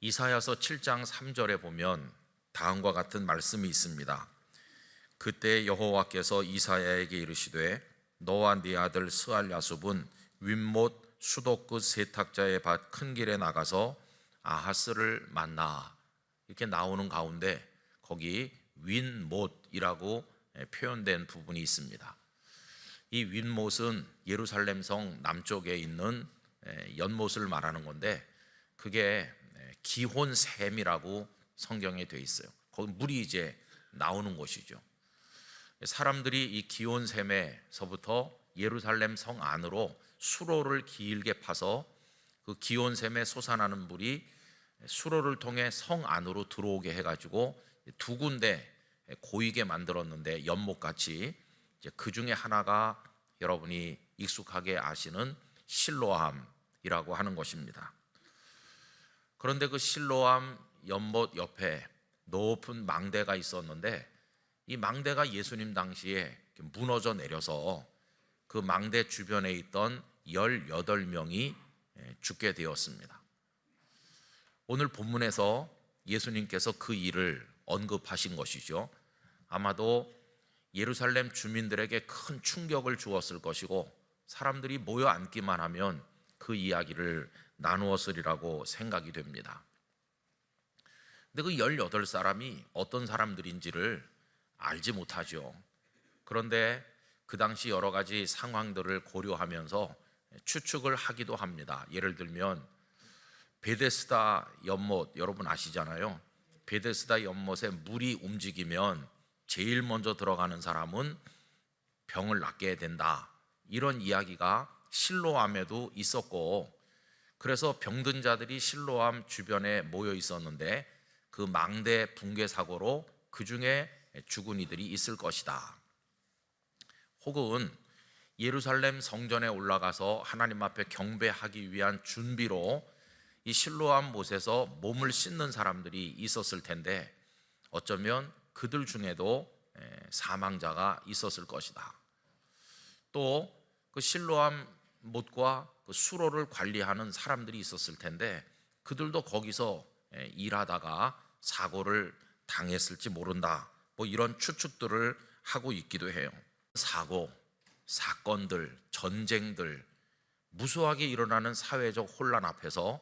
이사야서 7장 3절에 보면 다음과 같은 말씀이 있습니다. 그때 여호와께서 이사야에게 이르시되 너와 네 아들 스알야숲은 윗못 수도 끝 세탁자의 밭 큰 길에 나가서 아하스를 만나, 이렇게 나오는 가운데 거기 윗못이라고 표현된 부분이 있습니다. 이 윗못은 예루살렘 성 남쪽에 있는 연못을 말하는 건데, 그게 기혼샘이라고 성경에 되어 있어요. 거기 물이 이제 나오는 곳이죠. 사람들이 이 기혼샘에서부터 예루살렘 성 안으로 수로를 길게 파서 그 기혼샘에 솟아나는 물이 수로를 통해 성 안으로 들어오게 해가지고 두 군데 고이게 만들었는데, 연못같이. 그 중에 하나가 여러분이 익숙하게 아시는 실로암이라고 하는 것입니다. 그런데 그 실로암 연못 옆에 높은 망대가 있었는데, 이 망대가 예수님 당시에 무너져 내려서 그 망대 주변에 있던 18명이 죽게 되었습니다. 오늘 본문에서 예수님께서 그 일을 언급하신 것이죠. 아마도 예루살렘 주민들에게 큰 충격을 주었을 것이고, 사람들이 모여 앉기만 하면 그 이야기를 나누었으리라고 생각이 됩니다. 근데 그 18사람이 어떤 사람들인지를 알지 못하죠. 그런데 그 당시 여러 가지 상황들을 고려하면서 추측을 하기도 합니다. 예를 들면 베데스다 연못, 여러분 아시잖아요. 베데스다 연못에 물이 움직이면 제일 먼저 들어가는 사람은 병을 낫게 된다, 이런 이야기가 실로암에도 있었고, 그래서 병든 자들이 실로암 주변에 모여 있었는데 그 망대 붕괴 사고로 그 중에 죽은 이들이 있을 것이다. 혹은 예루살렘 성전에 올라가서 하나님 앞에 경배하기 위한 준비로 이 실로암 못에서 몸을 씻는 사람들이 있었을 텐데, 어쩌면 그들 중에도 사망자가 있었을 것이다. 또 그 실로암 못과 그 수로를 관리하는 사람들이 있었을 텐데, 그들도 거기서 일하다가 사고를 당했을지 모른다, 뭐 이런 추측들을 하고 있기도 해요. 사고, 사건들, 전쟁들, 무수하게 일어나는 사회적 혼란 앞에서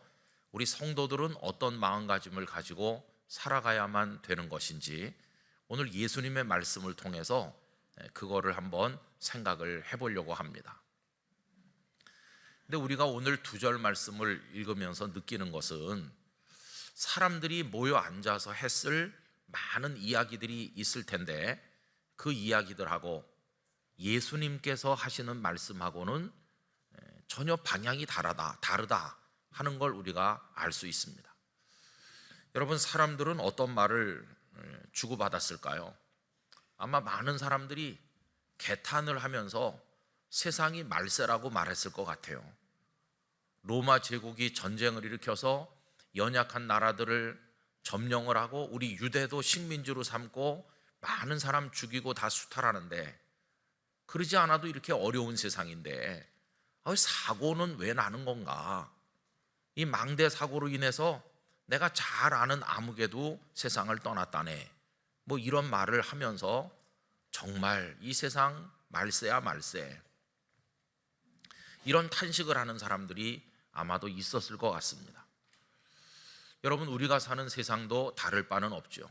우리 성도들은 어떤 마음가짐을 가지고 살아가야만 되는 것인지, 오늘 예수님의 말씀을 통해서 그거를 한번 생각을 해보려고 합니다. 근데 우리가 오늘 2절 말씀을 읽으면서 느끼는 것은, 사람들이 모여 앉아서 했을 많은 이야기들이 있을 텐데 그 이야기들하고 예수님께서 하시는 말씀하고는 전혀 방향이 다르다 하는 걸 우리가 알 수 있습니다. 여러분, 사람들은 어떤 말을 주고받았을까요? 아마 많은 사람들이 개탄을 하면서 세상이 말세라고 말했을 것 같아요. 로마 제국이 전쟁을 일으켜서 연약한 나라들을 점령을 하고 우리 유대도 식민지로 삼고 많은 사람 죽이고 다 수탈하는데, 그러지 않아도 이렇게 어려운 세상인데 사고는 왜 나는 건가? 이 망대 사고로 인해서 내가 잘 아는 아무개도 세상을 떠났다네, 뭐 이런 말을 하면서 정말 이 세상 말세야 말세, 이런 탄식을 하는 사람들이 아마도 있었을 것 같습니다. 여러분, 우리가 사는 세상도 다를 바는 없죠.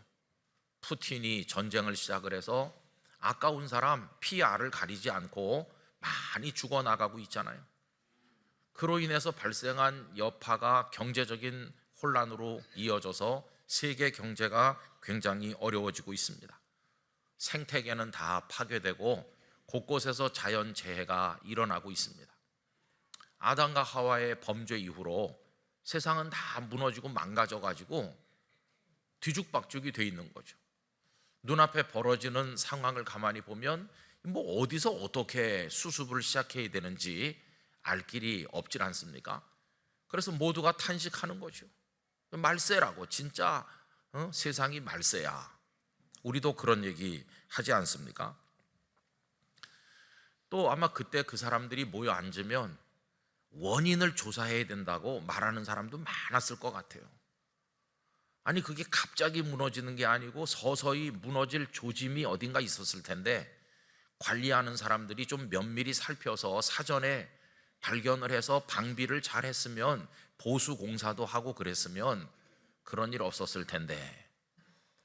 푸틴이 전쟁을 시작을 해서 아까운 사람 피 알을 가리지 않고 많이 죽어나가고 있잖아요. 그로 인해서 발생한 여파가 경제적인 혼란으로 이어져서 세계 경제가 굉장히 어려워지고 있습니다. 생태계는 다 파괴되고 곳곳에서 자연재해가 일어나고 있습니다. 아담과 하와의 범죄 이후로 세상은 다 무너지고 망가져가지고 뒤죽박죽이 돼 있는 거죠. 눈앞에 벌어지는 상황을 가만히 보면 뭐 어디서 어떻게 수습을 시작해야 되는지 알 길이 없질 않습니까? 그래서 모두가 탄식하는 거죠. 말세라고, 진짜 세상이 말세야. 우리도 그런 얘기 하지 않습니까? 또 아마 그때 그 사람들이 모여 앉으면 원인을 조사해야 된다고 말하는 사람도 많았을 것 같아요. 아니 그게 갑자기 무너지는 게 아니고 서서히 무너질 조짐이 어딘가 있었을 텐데 관리하는 사람들이 좀 면밀히 살펴서 사전에 발견을 해서 방비를 잘 했으면 보수 공사도 하고 그랬으면 그런 일 없었을 텐데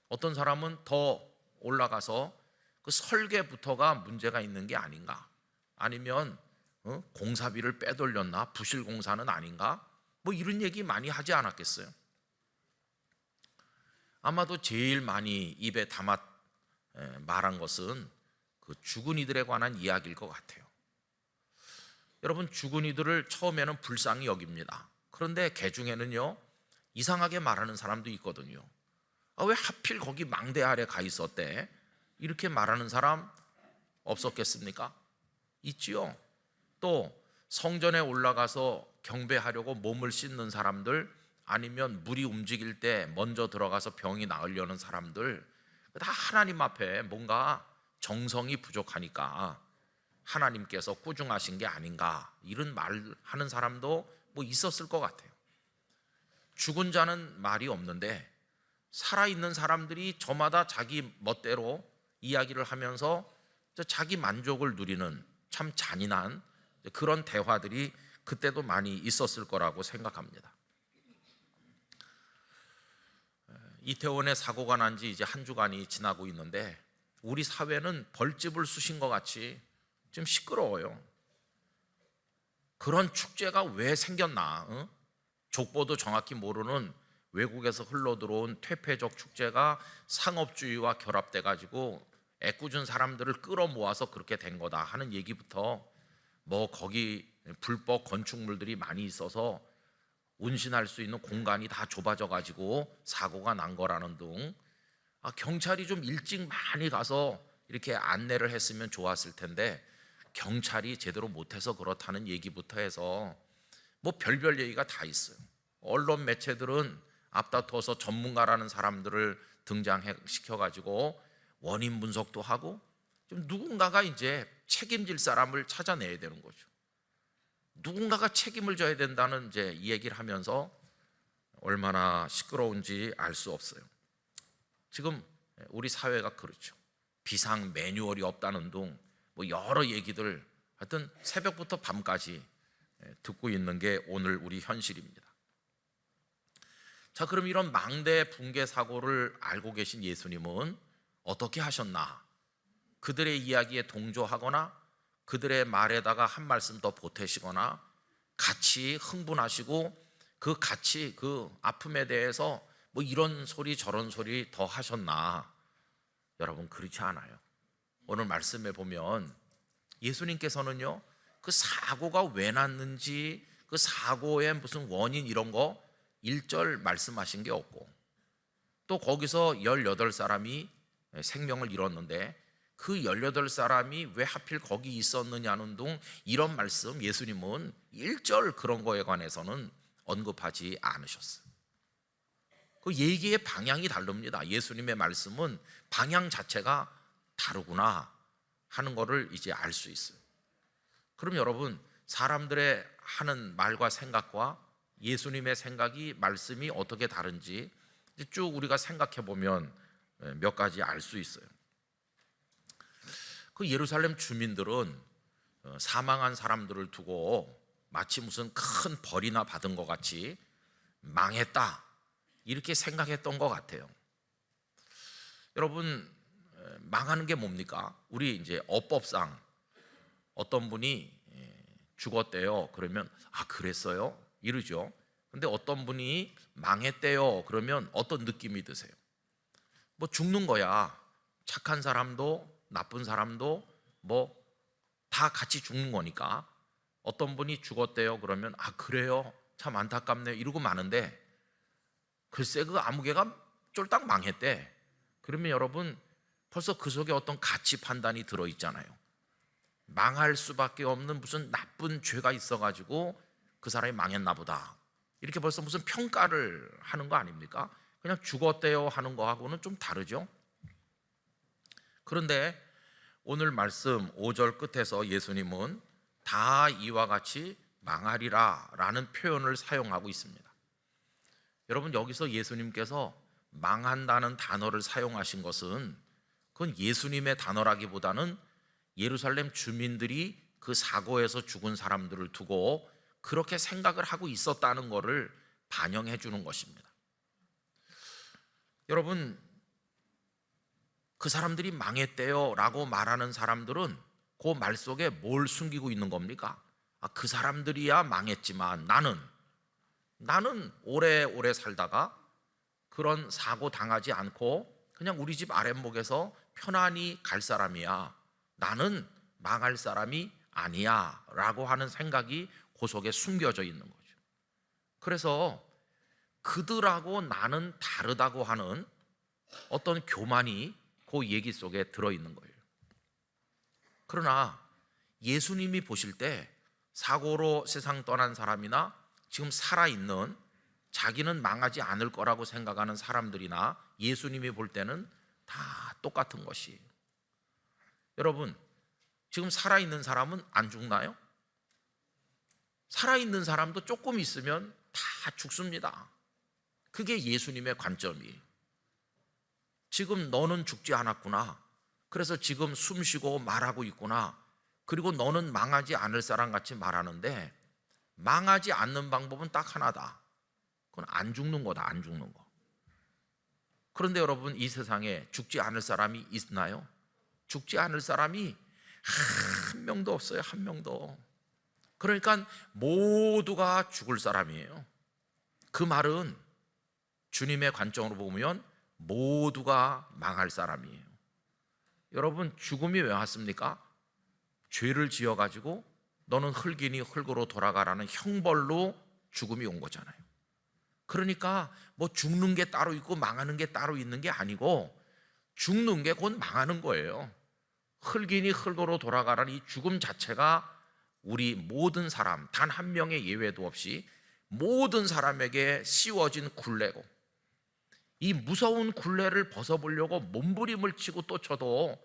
어떤 사람은 더 올라가서 그 설계부터가 문제가 있는 게 아닌가, 아니면 공사비를 빼돌렸나, 부실 공사는 아닌가, 뭐 이런 얘기 많이 하지 않았겠어요? 아마도 제일 많이 입에 담아 말한 것은 그 죽은 이들에 관한 이야기일 것 같아요. 여러분, 죽은 이들을 처음에는 불쌍히 여깁니다. 그런데 개 중에는요 이상하게 말하는 사람도 있거든요. 왜 하필 거기 망대 아래 가 있었대? 이렇게 말하는 사람 없었겠습니까? 있지요. 또 성전에 올라가서 경배하려고 몸을 씻는 사람들, 아니면 물이 움직일 때 먼저 들어가서 병이 나으려는 사람들, 다 하나님 앞에 뭔가 정성이 부족하니까 하나님께서 꾸중하신 게 아닌가, 이런 말하는 사람도 뭐 있었을 것 같아요. 죽은 자는 말이 없는데 살아있는 사람들이 저마다 자기 멋대로 이야기를 하면서 자기 만족을 누리는 참 잔인한 그런 대화들이 그때도 많이 있었을 거라고 생각합니다. 이태원에 사고가 난 지 이제 한 주간이 지나고 있는데 우리 사회는 벌집을 쑤신 것 같이 좀 시끄러워요. 그런 축제가 왜 생겼나? 족보도 정확히 모르는 외국에서 흘러들어온 퇴폐적 축제가 상업주의와 결합돼 가지고 애꿎은 사람들을 끌어모아서 그렇게 된 거다 하는 얘기부터, 뭐 거기 불법 건축물들이 많이 있어서 운신할 수 있는 공간이 다 좁아져 가지고 사고가 난 거라는 등, 경찰이 좀 일찍 많이 가서 이렇게 안내를 했으면 좋았을 텐데 경찰이 제대로 못해서 그렇다는 얘기부터 해서 뭐 별별 얘기가 다 있어요. 언론 매체들은 앞다퉈서 전문가라는 사람들을 등장시켜 가지고 원인 분석도 하고, 좀 누군가가 이제 책임질 사람을 찾아내야 되는 거죠. 누군가가 책임을 져야 된다는 이제 이 얘기를 하면서 얼마나 시끄러운지 알 수 없어요. 지금 우리 사회가 그렇죠. 비상 매뉴얼이 없다는 등 뭐 여러 얘기들, 하여튼 새벽부터 밤까지 듣고 있는 게 오늘 우리 현실입니다. 자, 그럼 이런 망대 붕괴 사고를 알고 계신 예수님은 어떻게 하셨나? 그들의 이야기에 동조하거나 그들의 말에다가 한 말씀 더 보태시거나 같이 흥분하시고 같이 그 아픔에 대해서 뭐 이런 소리 저런 소리 더 하셨나? 여러분, 그렇지 않아요. 오늘 말씀에 보면 예수님께서는요 그 사고가 왜 났는지, 그 사고의 무슨 원인 이런 거 1절 말씀하신 게 없고, 또 거기서 18사람이 생명을 잃었는데 그 18사람이 왜 하필 거기 있었느냐는 등 이런 말씀 예수님은 1절 그런 거에 관해서는 언급하지 않으셨어요. 그 얘기의 방향이 다릅니다. 예수님의 말씀은 방향 자체가 다르구나 하는 거를 이제 알 수 있어요. 그럼 여러분, 사람들의 하는 말과 생각과 예수님의 생각이, 말씀이 어떻게 다른지 쭉 우리가 생각해 보면 몇 가지 알 수 있어요. 그 예루살렘 주민들은 사망한 사람들을 두고 마치 무슨 큰 벌이나 받은 것 같이 망했다 이렇게 생각했던 것 같아요. 여러분, 망하는 게 뭡니까? 우리 이제 어법상 어떤 분이 죽었대요. 그러면 그랬어요? 이러죠. 근데 어떤 분이 망했대요. 그러면 어떤 느낌이 드세요? 뭐 죽는 거야. 착한 사람도 나쁜 사람도 뭐 다 같이 죽는 거니까. 어떤 분이 죽었대요. 그러면 그래요? 참 안타깝네요. 이러고 마는데, 글쎄 그 아무개가 쫄딱 망했대. 그러면 여러분, 벌써 그 속에 어떤 가치 판단이 들어있잖아요. 망할 수밖에 없는 무슨 나쁜 죄가 있어가지고 그 사람이 망했나 보다, 이렇게 벌써 무슨 평가를 하는 거 아닙니까? 그냥 죽었대요 하는 거하고는 좀 다르죠. 그런데 오늘 말씀 5절 끝에서 예수님은 다 이와 같이 망하리라 라는 표현을 사용하고 있습니다. 여러분, 여기서 예수님께서 망한다는 단어를 사용하신 것은 그건 예수님의 단어라기보다는 예루살렘 주민들이 그 사고에서 죽은 사람들을 두고 그렇게 생각을 하고 있었다는 것을 반영해 주는 것입니다. 여러분, 그 사람들이 망했대요 라고 말하는 사람들은 그 말 속에 뭘 숨기고 있는 겁니까? 그 사람들이야 망했지만 나는 오래오래 살다가 그런 사고 당하지 않고 그냥 우리 집 아랫목에서 편안히 갈 사람이야. 나는 망할 사람이 아니야 라고 하는 생각이 그 속에 숨겨져 있는 거죠. 그래서 그들하고 나는 다르다고 하는 어떤 교만이 그 얘기 속에 들어있는 거예요. 그러나 예수님이 보실 때 사고로 세상 떠난 사람이나 지금 살아있는 자기는 망하지 않을 거라고 생각하는 사람들이나 예수님이 볼 때는 다 똑같은 것이에요. 여러분, 지금 살아있는 사람은 안 죽나요? 살아있는 사람도 조금 있으면 다 죽습니다. 그게 예수님의 관점이에요. 지금 너는 죽지 않았구나. 그래서 지금 숨 쉬고 말하고 있구나. 그리고 너는 망하지 않을 사람 같이 말하는데 망하지 않는 방법은 딱 하나다. 그건 안 죽는 거다, 안 죽는 거. 그런데 여러분, 이 세상에 죽지 않을 사람이 있나요? 죽지 않을 사람이 한 명도 없어요, 한 명도. 그러니까 모두가 죽을 사람이에요. 그 말은 주님의 관점으로 보면 모두가 망할 사람이에요. 여러분, 죽음이 왜 왔습니까? 죄를 지어가지고 너는 흙이니 흙으로 돌아가라는 형벌로 죽음이 온 거잖아요. 그러니까 뭐 죽는 게 따로 있고 망하는 게 따로 있는 게 아니고 죽는 게 곧 망하는 거예요. 흙이니 흙으로 돌아가라는 이 죽음 자체가 우리 모든 사람, 단 한 명의 예외도 없이 모든 사람에게 씌워진 굴레고, 이 무서운 굴레를 벗어보려고 몸부림을 치고 또 쳐도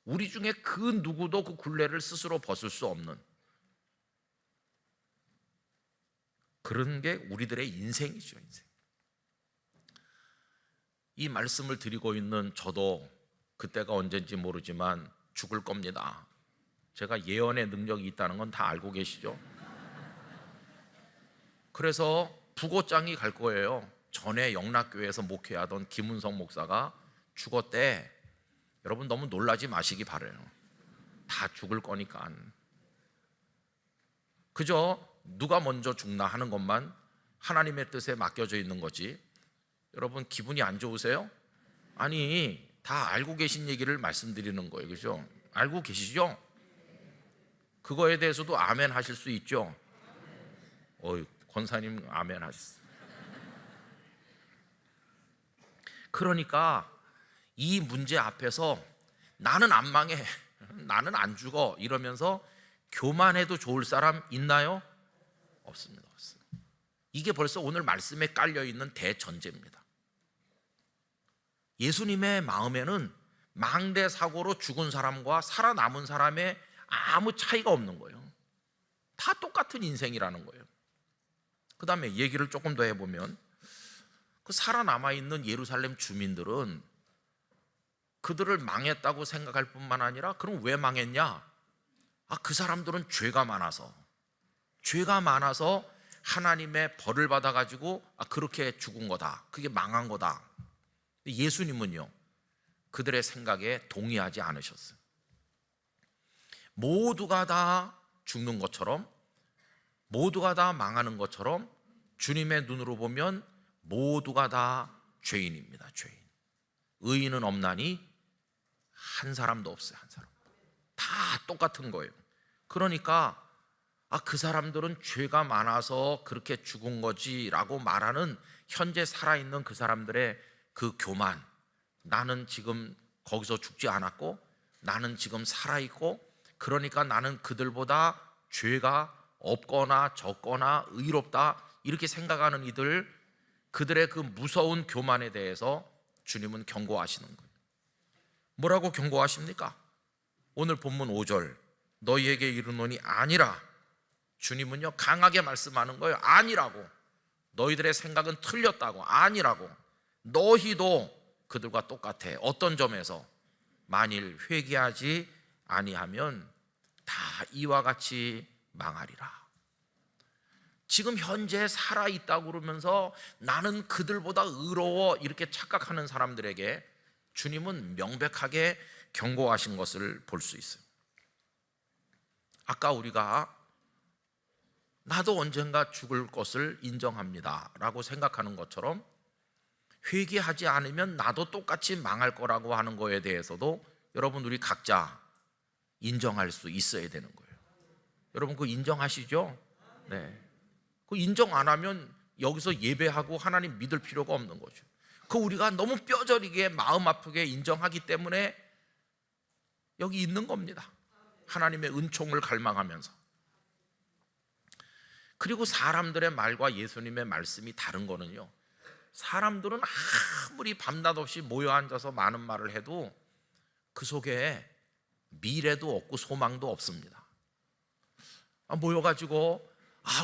우리 중에 그 누구도 그 굴레를 스스로 벗을 수 없는 그런 게 우리들의 인생이죠, 인생. 이 말씀을 드리고 있는 저도 그때가 언젠지 모르지만 죽을 겁니다. 제가 예언의 능력이 있다는 건 다 알고 계시죠? 그래서 부고장이 갈 거예요. 전에 영락교회에서 목회하던 김은성 목사가 죽었대. 여러분, 너무 놀라지 마시기 바라요. 다 죽을 거니까. 그저 누가 먼저 죽나 하는 것만 하나님의 뜻에 맡겨져 있는 거지. 여러분, 기분이 안 좋으세요? 아니, 다 알고 계신 얘기를 말씀드리는 거예요. 그죠? 알고 계시죠? 그거에 대해서도 아멘 하실 수 있죠? 권사님 아멘 하셨어요. 그러니까 이 문제 앞에서 나는 안 망해, 나는 안 죽어 이러면서 교만해도 좋을 사람 있나요? 없습니다. 이게 벌써 오늘 말씀에 깔려있는 대전제입니다. 예수님의 마음에는 망대 사고로 죽은 사람과 살아남은 사람의 아무 차이가 없는 거예요. 다 똑같은 인생이라는 거예요. 그 다음에 얘기를 조금 더 해보면 그 살아남아있는 예루살렘 주민들은 그들을 망했다고 생각할 뿐만 아니라 그럼 왜 망했냐? 그 사람들은 죄가 많아서 하나님의 벌을 받아가지고 그렇게 죽은 거다. 그게 망한 거다. 예수님은요, 그들의 생각에 동의하지 않으셨어요. 모두가 다 죽는 것처럼, 모두가 다 망하는 것처럼 주님의 눈으로 보면 모두가 다 죄인입니다. 죄인. 의인은 없나니 한 사람도 없어요. 한 사람. 다 똑같은 거예요. 그러니까 그 사람들은 죄가 많아서 그렇게 죽은 거지라고 말하는 현재 살아있는 그 사람들의 그 교만, 나는 지금 거기서 죽지 않았고 나는 지금 살아있고 그러니까 나는 그들보다 죄가 없거나 적거나 의롭다 이렇게 생각하는 이들, 그들의 그 무서운 교만에 대해서 주님은 경고하시는 거예요. 뭐라고 경고하십니까? 오늘 본문 5절, 너희에게 이르노니 아니라. 주님은요 강하게 말씀하는 거예요. 아니라고. 너희들의 생각은 틀렸다고. 아니라고. 너희도 그들과 똑같아. 어떤 점에서? 만일 회개하지 아니하면 다 이와 같이 망하리라. 지금 현재 살아있다고 그러면서 나는 그들보다 의로워 이렇게 착각하는 사람들에게 주님은 명백하게 경고하신 것을 볼 수 있어요. 아까 우리가 나도 언젠가 죽을 것을 인정합니다 라고 생각하는 것처럼 회개하지 않으면 나도 똑같이 망할 거라고 하는 거에 대해서도 여러분 우리 각자 인정할 수 있어야 되는 거예요. 여러분 그거 인정하시죠? 네. 그 인정 안 하면 여기서 예배하고 하나님 믿을 필요가 없는 거죠. 그 우리가 너무 뼈저리게 마음 아프게 인정하기 때문에 여기 있는 겁니다. 하나님의 은총을 갈망하면서. 그리고 사람들의 말과 예수님의 말씀이 다른 거는요, 사람들은 아무리 밤낮 없이 모여 앉아서 많은 말을 해도 그 속에 미래도 없고 소망도 없습니다. 모여가지고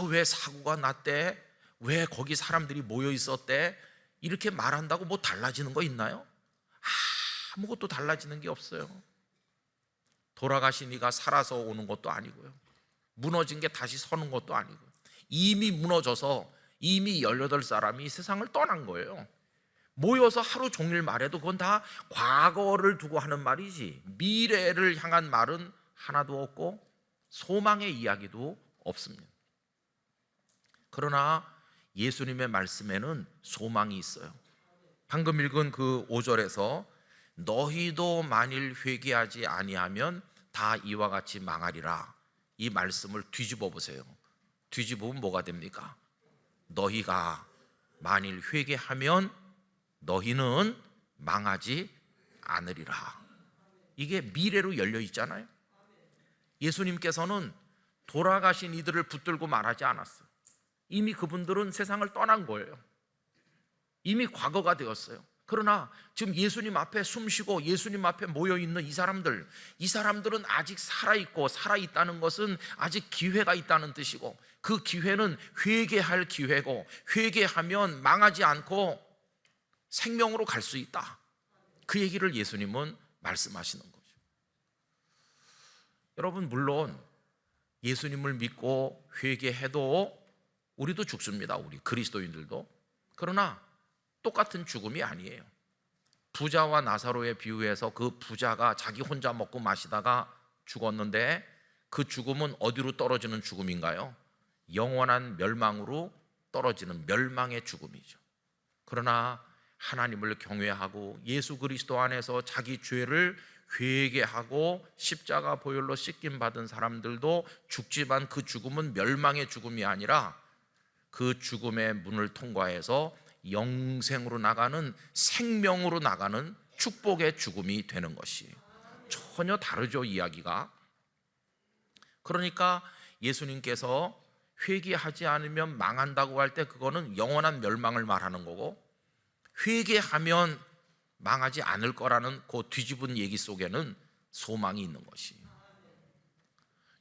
왜 사고가 났대? 왜 거기 사람들이 모여 있었대? 이렇게 말한다고 뭐 달라지는 거 있나요? 아무것도 달라지는 게 없어요. 돌아가신 이가 살아서 오는 것도 아니고요, 무너진 게 다시 서는 것도 아니고요, 이미 무너져서 이미 18사람이 세상을 떠난 거예요. 모여서 하루 종일 말해도 그건 다 과거를 두고 하는 말이지 미래를 향한 말은 하나도 없고 소망의 이야기도 없습니다. 그러나 예수님의 말씀에는 소망이 있어요. 방금 읽은 그 5절에서 너희도 만일 회개하지 아니하면 다 이와 같이 망하리라, 이 말씀을 뒤집어 보세요. 뒤집으면 뭐가 됩니까? 너희가 만일 회개하면 너희는 망하지 않으리라. 이게 미래로 열려 있잖아요. 예수님께서는 돌아가신 이들을 붙들고 말하지 않았어요. 이미 그분들은 세상을 떠난 거예요. 이미 과거가 되었어요. 그러나 지금 예수님 앞에 숨쉬고 예수님 앞에 모여있는 이 사람들은 아직 살아있고, 살아있다는 것은 아직 기회가 있다는 뜻이고, 그 기회는 회개할 기회고, 회개하면 망하지 않고 생명으로 갈 수 있다. 그 얘기를 예수님은 말씀하시는 거죠. 여러분, 물론 예수님을 믿고 회개해도 우리도 죽습니다. 우리 그리스도인들도. 그러나 똑같은 죽음이 아니에요. 부자와 나사로의 비유에서 그 부자가 자기 혼자 먹고 마시다가 죽었는데 그 죽음은 어디로 떨어지는 죽음인가요? 영원한 멸망으로 떨어지는 멸망의 죽음이죠. 그러나 하나님을 경외하고 예수 그리스도 안에서 자기 죄를 회개하고 십자가 보혈로 씻김 받은 사람들도 죽지만 그 죽음은 멸망의 죽음이 아니라 그 죽음의 문을 통과해서 영생으로 나가는, 생명으로 나가는 축복의 죽음이 되는 것이 전혀 다르죠, 이야기가. 그러니까 예수님께서 회개하지 않으면 망한다고 할 때 그거는 영원한 멸망을 말하는 거고, 회개하면 망하지 않을 거라는 그 뒤집은 얘기 속에는 소망이 있는 것이.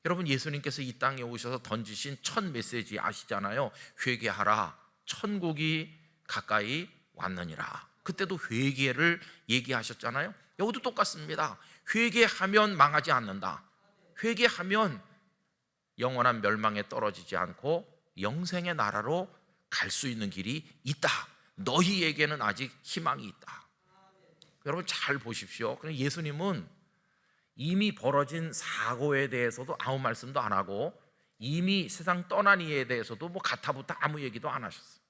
여러분, 예수님께서 이 땅에 오셔서 던지신 첫 메시지 아시잖아요. 회개하라, 천국이 가까이 왔느니라. 그때도 회개를 얘기하셨잖아요. 여기도 똑같습니다. 회개하면 망하지 않는다. 회개하면 영원한 멸망에 떨어지지 않고 영생의 나라로 갈 수 있는 길이 있다. 너희에게는 아직 희망이 있다. 여러분 잘 보십시오. 예수님은 이미 벌어진 사고에 대해서도 아무 말씀도 안 하고, 이미 세상 떠난 이에 대해서도 뭐 가타부타 아무 얘기도 안 하셨어요.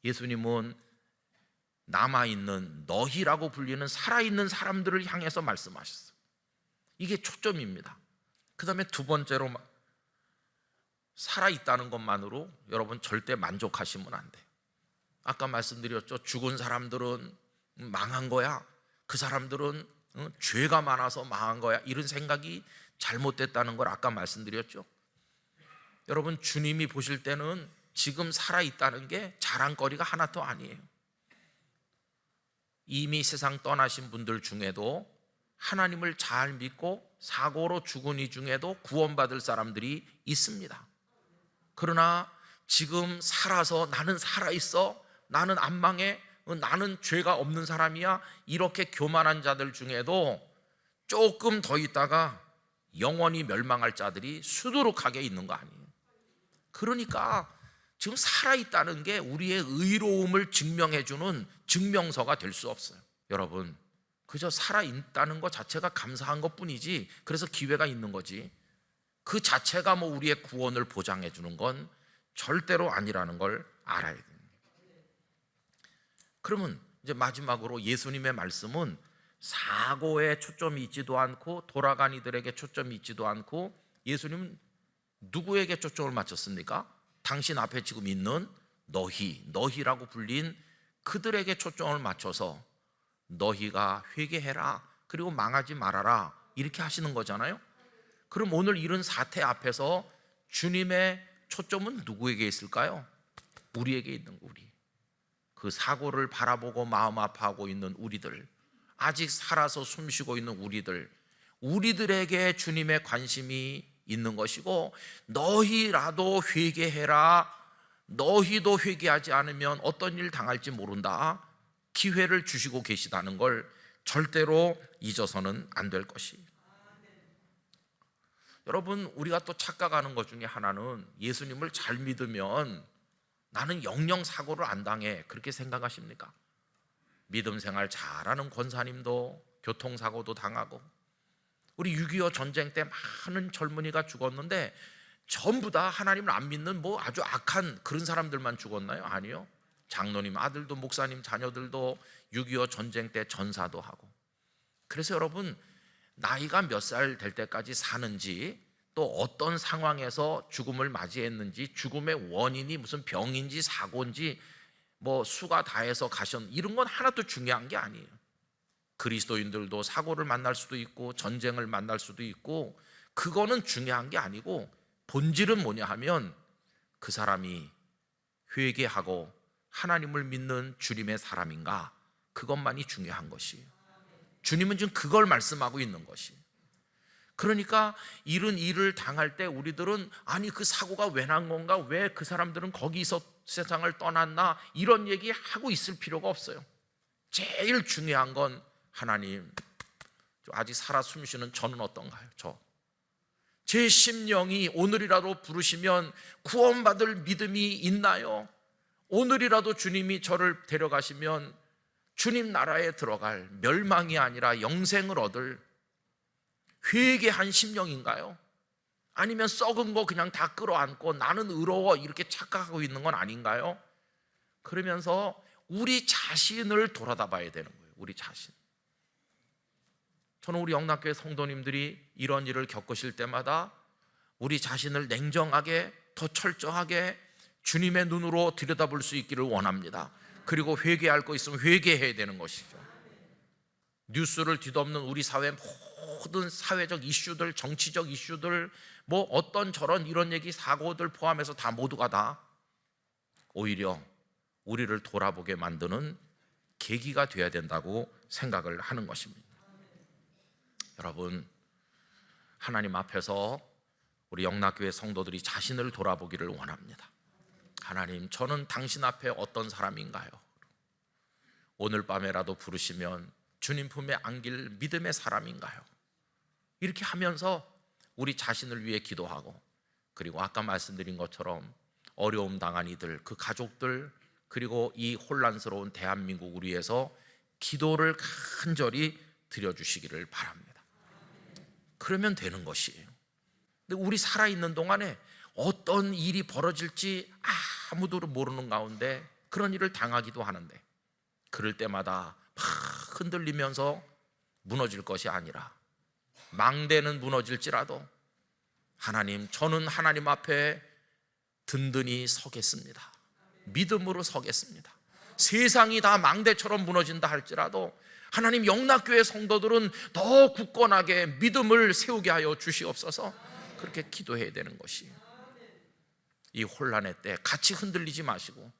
예수님은 남아있는, 너희라고 불리는 살아있는 사람들을 향해서 말씀하셨어요. 이게 초점입니다. 그 다음에 두 번째로, 살아있다는 것만으로 여러분 절대 만족하시면 안 돼요. 아까 말씀드렸죠. 죽은 사람들은 망한 거야, 그 사람들은 죄가 많아서 망한 거야, 이런 생각이 잘못됐다는 걸 아까 말씀드렸죠. 여러분, 주님이 보실 때는 지금 살아있다는 게 자랑거리가 하나도 아니에요. 이미 세상 떠나신 분들 중에도 하나님을 잘 믿고 사고로 죽은 이 중에도 구원받을 사람들이 있습니다. 그러나 지금 살아서 나는 살아있어, 나는 안 망해, 나는 죄가 없는 사람이야, 이렇게 교만한 자들 중에도 조금 더 있다가 영원히 멸망할 자들이 수두룩하게 있는 거 아니에요. 그러니까 지금 살아있다는 게 우리의 의로움을 증명해주는 증명서가 될 수 없어요. 여러분, 그저 살아있다는 것 자체가 감사한 것뿐이지, 그래서 기회가 있는 거지, 그 자체가 뭐 우리의 구원을 보장해 주는 건 절대로 아니라는 걸 알아야 됩니다. 그러면 이제 마지막으로 예수님의 말씀은 사고에 초점이 있지도 않고 돌아간 이들에게 초점이 있지도 않고, 예수님은 누구에게 초점을 맞췄습니까? 당신 앞에 지금 있는 너희라고 불린 그들에게 초점을 맞춰서 너희가 회개해라, 그리고 망하지 말아라, 이렇게 하시는 거잖아요. 그럼 오늘 이런 사태 앞에서 주님의 초점은 누구에게 있을까요? 우리에게 있는 우리, 그 사고를 바라보고 마음 아파하고 있는 우리들, 아직 살아서 숨쉬고 있는 우리들에게 주님의 관심이 있는 것이고, 너희라도 회개해라, 너희도 회개하지 않으면 어떤 일 당할지 모른다, 기회를 주시고 계시다는 걸 절대로 잊어서는 안 될 것이에요. 여러분, 우리가 또 착각하는 것 중에 하나는 예수님을 잘 믿으면 나는 영영 사고를 안 당해, 그렇게 생각하십니까? 믿음 생활 잘하는 권사님도 교통사고도 당하고, 우리 6.25 전쟁 때 많은 젊은이가 죽었는데 전부 다 하나님을 안 믿는 뭐 아주 악한 그런 사람들만 죽었나요? 아니요. 장로님 아들도, 목사님 자녀들도 6.25 전쟁 때 전사도 하고. 그래서 여러분, 나이가 몇 살 될 때까지 사는지, 또 어떤 상황에서 죽음을 맞이했는지, 죽음의 원인이 무슨 병인지 사고인지 뭐 수가 다해서 가셨, 이런 건 하나도 중요한 게 아니에요. 그리스도인들도 사고를 만날 수도 있고 전쟁을 만날 수도 있고, 그거는 중요한 게 아니고, 본질은 뭐냐 하면 그 사람이 회개하고 하나님을 믿는 주님의 사람인가, 그것만이 중요한 것이에요. 주님은 지금 그걸 말씀하고 있는 것이에요. 그러니까 이런 일을 당할 때 우리들은 아니 그 사고가 왜 난 건가, 왜 그 사람들은 거기서 세상을 떠났나, 이런 얘기 하고 있을 필요가 없어요. 제일 중요한 건 하나님, 아직 살아 숨쉬는 저는 어떤가요? 제 심령이 오늘이라도 부르시면 구원받을 믿음이 있나요? 오늘이라도 주님이 저를 데려가시면 주님 나라에 들어갈, 멸망이 아니라 영생을 얻을 회개한 심령인가요? 아니면 썩은 거 그냥 다 끌어안고 나는 의로워, 이렇게 착각하고 있는 건 아닌가요? 그러면서 우리 자신을 돌아다 봐야 되는 거예요. 우리 자신. 저는 우리 영락교회 성도님들이 이런 일을 겪으실 때마다 우리 자신을 냉정하게, 더 철저하게 주님의 눈으로 들여다볼 수 있기를 원합니다. 그리고 회개할 거 있으면 회개해야 되는 것이죠. 뉴스를 뒤덮는 우리 사회 모든 사회적 이슈들, 정치적 이슈들, 뭐 어떤 저런 이런 얘기, 사고들 포함해서 다 모두가 다 오히려 우리를 돌아보게 만드는 계기가 되어야 된다고 생각을 하는 것입니다. 여러분, 하나님 앞에서 우리 영락교회 성도들이 자신을 돌아보기를 원합니다. 하나님, 저는 당신 앞에 어떤 사람인가요? 오늘 밤에라도 부르시면 주님 품에 안길 믿음의 사람인가요? 이렇게 하면서 우리 자신을 위해 기도하고, 그리고 아까 말씀드린 것처럼 어려움 당한 이들, 그 가족들, 그리고 이 혼란스러운 대한민국을 위해서 기도를 간절히 드려주시기를 바랍니다. 그러면 되는 것이에요. 근데 우리 살아있는 동안에 어떤 일이 벌어질지 아무도 모르는 가운데 그런 일을 당하기도 하는데, 그럴 때마다 막 흔들리면서 무너질 것이 아니라, 망대는 무너질지라도 하나님, 저는 하나님 앞에 든든히 서겠습니다. 믿음으로 서겠습니다. 세상이 다 망대처럼 무너진다 할지라도 하나님, 영락교회 성도들은 더 굳건하게 믿음을 세우게 하여 주시옵소서. 그렇게 기도해야 되는 것이에요. 이 혼란의 때 같이 흔들리지 마시고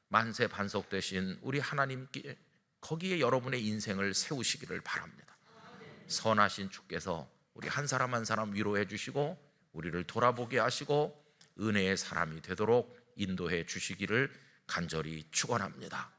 만세 반석 되신 우리 하나님께, 거기에 여러분의 인생을 세우시기를 바랍니다. 선하신 주께서 우리 한 사람 한 사람 위로해 주시고 우리를 돌아보게 하시고 은혜의 사람이 되도록 인도해 주시기를 간절히 축원합니다.